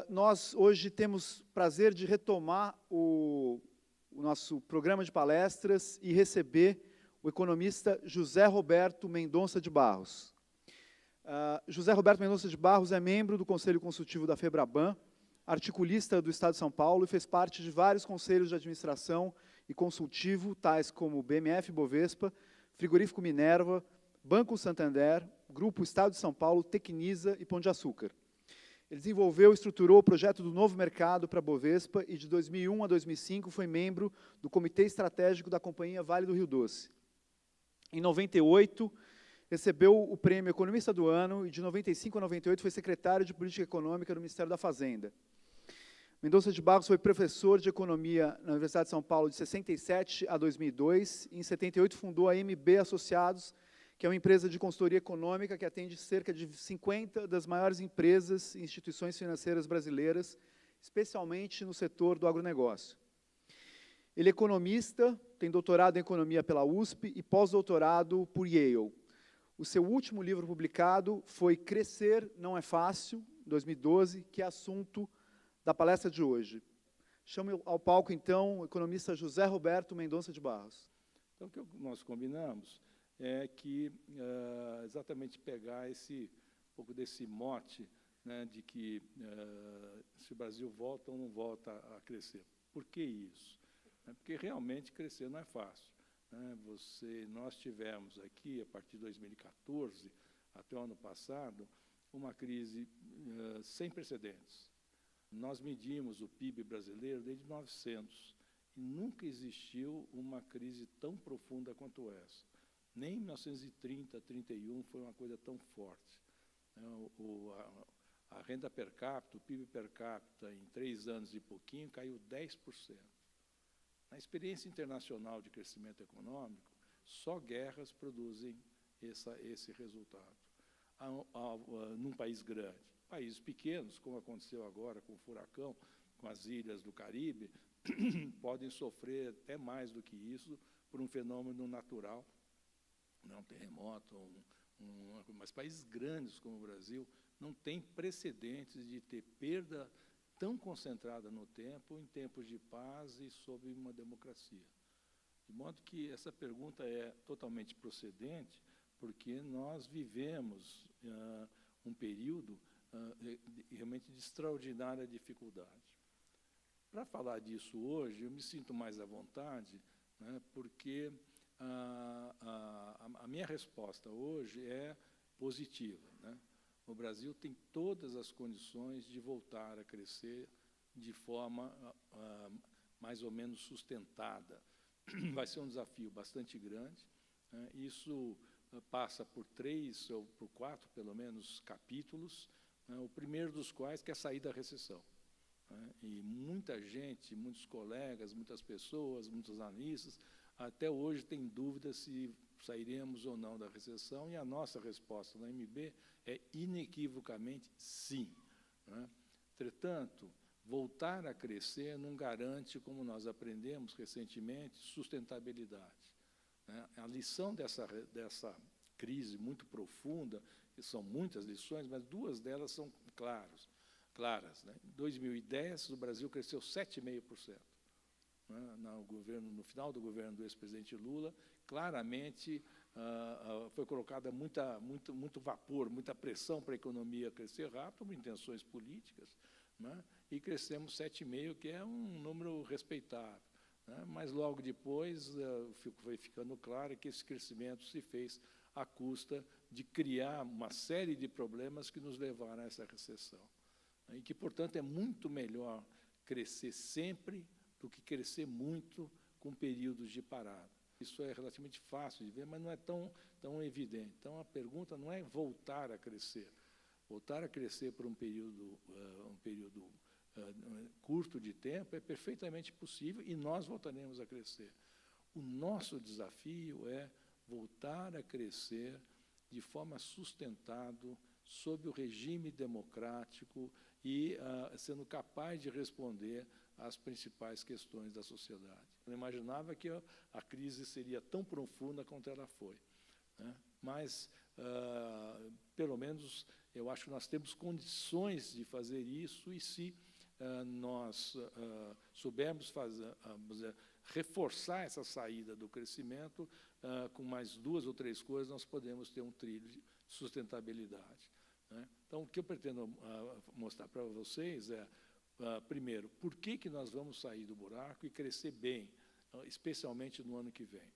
Nós hoje temos prazer de retomar o nosso programa de palestras e receber o economista José Roberto Mendonça de Barros. José Roberto Mendonça de Barros é membro do Conselho Consultivo da FEBRABAN, articulista do Estado de São Paulo e fez parte de vários conselhos de administração e consultivo, tais como BMF Bovespa, Frigorífico Minerva, Banco Santander, Grupo Estado de São Paulo, Tecnisa e Pão de Açúcar. Ele desenvolveu e estruturou o projeto do Novo Mercado para a Bovespa e, de 2001 a 2005, foi membro do Comitê Estratégico da Companhia Vale do Rio Doce. Em 98, recebeu o prêmio Economista do Ano e, de 95 a 98, foi secretário de Política Econômica do Ministério da Fazenda. Mendonça de Barros foi professor de Economia na Universidade de São Paulo de 67 a 2002 e, em 78, fundou a MB Associados, que é uma empresa de consultoria econômica que atende cerca de 50 das maiores empresas e instituições financeiras brasileiras, especialmente no setor do agronegócio. Ele é economista, tem doutorado em economia pela USP e pós-doutorado por Yale. O seu último livro publicado foi Crescer Não é Fácil, 2012, que é assunto da palestra de hoje. Chamo ao palco, então, o economista José Roberto Mendonça de Barros. Então, o que nós combinamos é que exatamente pegar um pouco desse mote, né, de que se o Brasil volta ou não volta a crescer. Por que isso? Porque realmente crescer não é fácil. Né? Nós tivemos aqui, a partir de 2014 até o ano passado, uma crise sem precedentes. Nós medimos o PIB brasileiro desde 1900 e nunca existiu uma crise tão profunda quanto essa. Nem em 1930, 31 foi uma coisa tão forte. A renda per capita, o PIB per capita, em 3 anos e pouquinho, caiu 10%. Na experiência internacional de crescimento econômico, só guerras produzem esse resultado. Num país grande. Países pequenos, como aconteceu agora com o furacão, com as ilhas do Caribe, podem sofrer até mais do que isso por um fenômeno natural, um terremoto, mas países grandes como o Brasil não têm precedentes de ter perda tão concentrada no tempo, em tempos de paz e sob uma democracia. De modo que essa pergunta é totalmente procedente, porque nós vivemos um período realmente de extraordinária dificuldade. Para falar disso hoje, eu me sinto mais à vontade, né, porque a minha resposta hoje é positiva. Né? O Brasil tem todas as condições de voltar a crescer de forma mais ou menos sustentada. Vai ser um desafio bastante grande. Né? Isso passa por 3 ou por 4, pelo menos, capítulos, né? O primeiro dos quais que é sair da recessão. Né? E muita gente, muitos colegas, muitas pessoas, muitos analistas, até hoje tem dúvida se sairemos ou não da recessão, e a nossa resposta na MB é inequivocamente sim. Né? Entretanto, voltar a crescer não garante, como nós aprendemos recentemente, sustentabilidade. Né? A lição dessa crise muito profunda, que são muitas lições, mas 2 delas são claras. Né? Em 2010, o Brasil cresceu 7,5%. No final do governo do ex-presidente Lula, claramente foi colocada muito vapor, muita pressão para a economia crescer rápido, por intenções políticas, né? E crescemos 7,5%, que é um número respeitável. Né? Mas logo depois foi ficando claro que esse crescimento se fez à custa de criar uma série de problemas que nos levaram a essa recessão. Né? E que, portanto, é muito melhor crescer sempre do que crescer muito com períodos de parada. Isso é relativamente fácil de ver, mas não é tão evidente. Então, a pergunta não é voltar a crescer. Voltar a crescer por um período curto de tempo é perfeitamente possível e nós voltaremos a crescer. O nosso desafio é voltar a crescer de forma sustentada, sob o regime democrático e sendo capaz de responder às principais questões da sociedade. Eu não imaginava que a crise seria tão profunda quanto ela foi. Né? Mas pelo menos, eu acho que nós temos condições de fazer isso, e se nós soubermos reforçar essa saída do crescimento, com mais 2 ou 3 coisas, nós podemos ter um trilho de sustentabilidade, né? Então, o que eu pretendo mostrar para vocês é, primeiro, por que nós vamos sair do buraco e crescer bem, especialmente no ano que vem.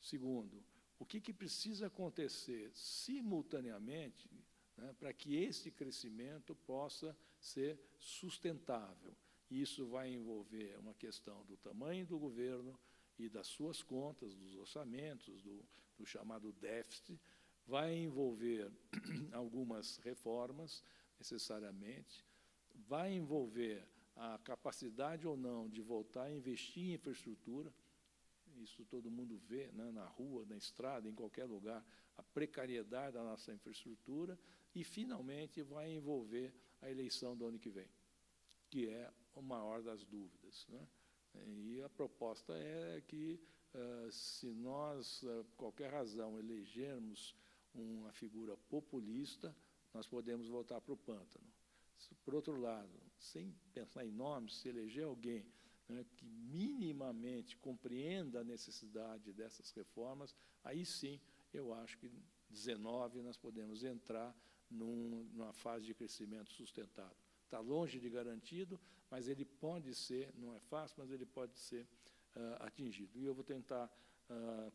Segundo, o que precisa acontecer simultaneamente, né, para que esse crescimento possa ser sustentável. Isso vai envolver uma questão do tamanho do governo e das suas contas, dos orçamentos, do chamado déficit, vai envolver algumas reformas, necessariamente, vai envolver a capacidade ou não de voltar a investir em infraestrutura. Isso todo mundo vê, né, na rua, na estrada, em qualquer lugar, a precariedade da nossa infraestrutura, e, finalmente, vai envolver a eleição do ano que vem, que é a maior das dúvidas, né? E a proposta é que, se nós, por qualquer razão, elegermos uma figura populista, nós podemos voltar para o pântano. Por outro lado, sem pensar em nomes, se eleger alguém, né, que minimamente compreenda a necessidade dessas reformas, aí sim, eu acho que em 19 nós podemos entrar numa fase de crescimento sustentado. Está longe de garantido, mas ele pode ser, não é fácil, mas ele pode ser atingido. E eu vou tentar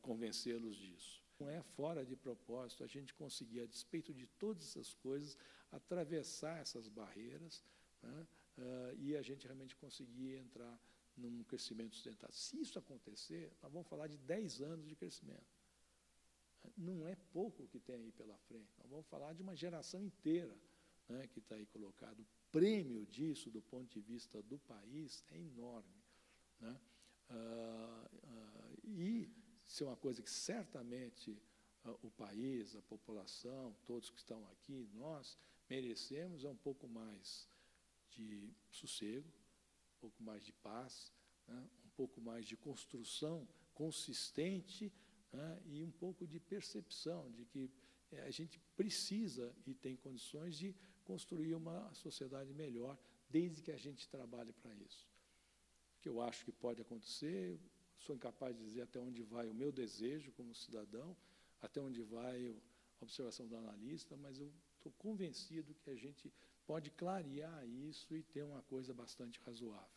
convencê-los disso. Não é fora de propósito a gente conseguir, a despeito de todas essas coisas, atravessar essas barreiras, né, e a gente realmente conseguir entrar num crescimento sustentável. Se isso acontecer, nós vamos falar de 10 anos de crescimento. Não é pouco o que tem aí pela frente. Nós vamos falar de uma geração inteira, né, que está aí colocado. O prêmio disso, do ponto de vista do país, é enorme, né? E isso é uma coisa que certamente o país, a população, todos que estão aqui, nós merecemos um pouco mais de sossego, um pouco mais de paz, né, um pouco mais de construção consistente, né, e um pouco de percepção de que a gente precisa e tem condições de construir uma sociedade melhor, desde que a gente trabalhe para isso. O que eu acho que pode acontecer, sou incapaz de dizer até onde vai o meu desejo como cidadão, até onde vai a observação do analista, mas eu estou convencido que a gente pode clarear isso e ter uma coisa bastante razoável.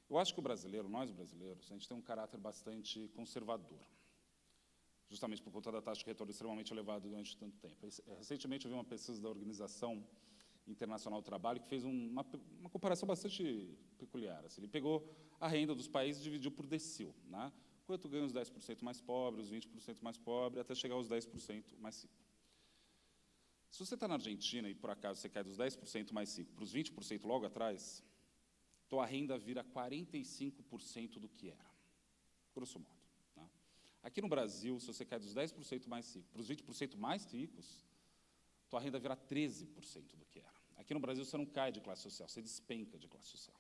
Eu acho que o brasileiro, nós brasileiros, a gente tem um caráter bastante conservador, justamente por conta da taxa de retorno extremamente elevada durante tanto tempo. Recentemente eu vi uma pesquisa da Organização Internacional do Trabalho que fez uma comparação bastante peculiar. Assim, ele pegou a renda dos países e dividiu por decil, né? Quanto ganham os 10% mais pobres, os 20% mais pobres, até chegar aos 10% mais 5%. Se você está na Argentina e, por acaso, você cai dos 10% mais 5% para os 20% logo atrás, tua renda vira 45% do que era, grosso modo, né? Aqui no Brasil, se você cai dos 10% mais 5% para os 20% mais ricos, tua renda vira 13% do que era. Aqui no Brasil, você não cai de classe social, você despenca de classe social.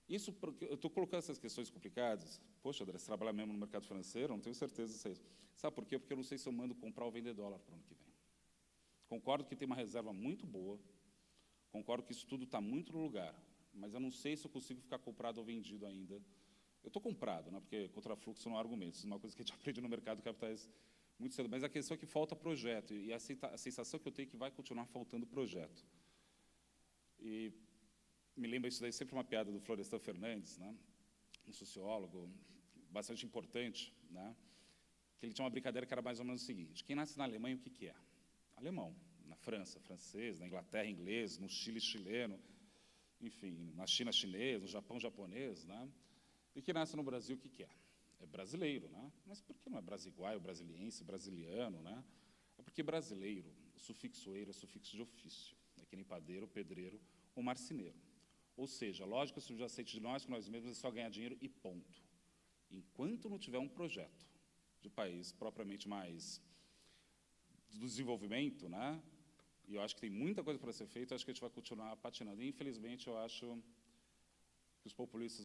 Isso, porque eu estou colocando essas questões complicadas. Poxa, André, você trabalha mesmo no mercado financeiro? Não tenho certeza disso aí. Sabe por quê? Porque eu não sei se eu mando comprar ou vender dólar para o ano que vem. Concordo que tem uma reserva muito boa, concordo que isso tudo está muito no lugar, mas eu não sei se eu consigo ficar comprado ou vendido ainda. Eu estou comprado, né, porque contrafluxo não há argumentos, isso é uma coisa que a gente aprende no mercado de capitais muito cedo, mas a questão é que falta projeto, e a sensação que eu tenho é que vai continuar faltando projeto. E me lembra isso daí sempre uma piada do Florestan Fernandes, né, um sociólogo bastante importante, né, que ele tinha uma brincadeira que era mais ou menos o seguinte: quem nasce na Alemanha, o que é? Alemão. Na França, francês. Na Inglaterra, inglês. No Chile, chileno. Enfim, na China, chinês. No Japão, japonês, né? E quem nasce no Brasil, o que é? É brasileiro, né? Mas por que não é brasiguaio, brasiliense, brasiliano, né? É porque brasileiro, o sufixo eiro é sufixo de ofício. É que nem padeiro, pedreiro ou marceneiro. Ou seja, a lógica subjacente de nós, com nós mesmos, é só ganhar dinheiro e ponto. Enquanto não tiver um projeto de país propriamente mais do desenvolvimento, né? E eu acho que tem muita coisa para ser feita, acho que a gente vai continuar patinando. E, infelizmente, eu acho que os populistas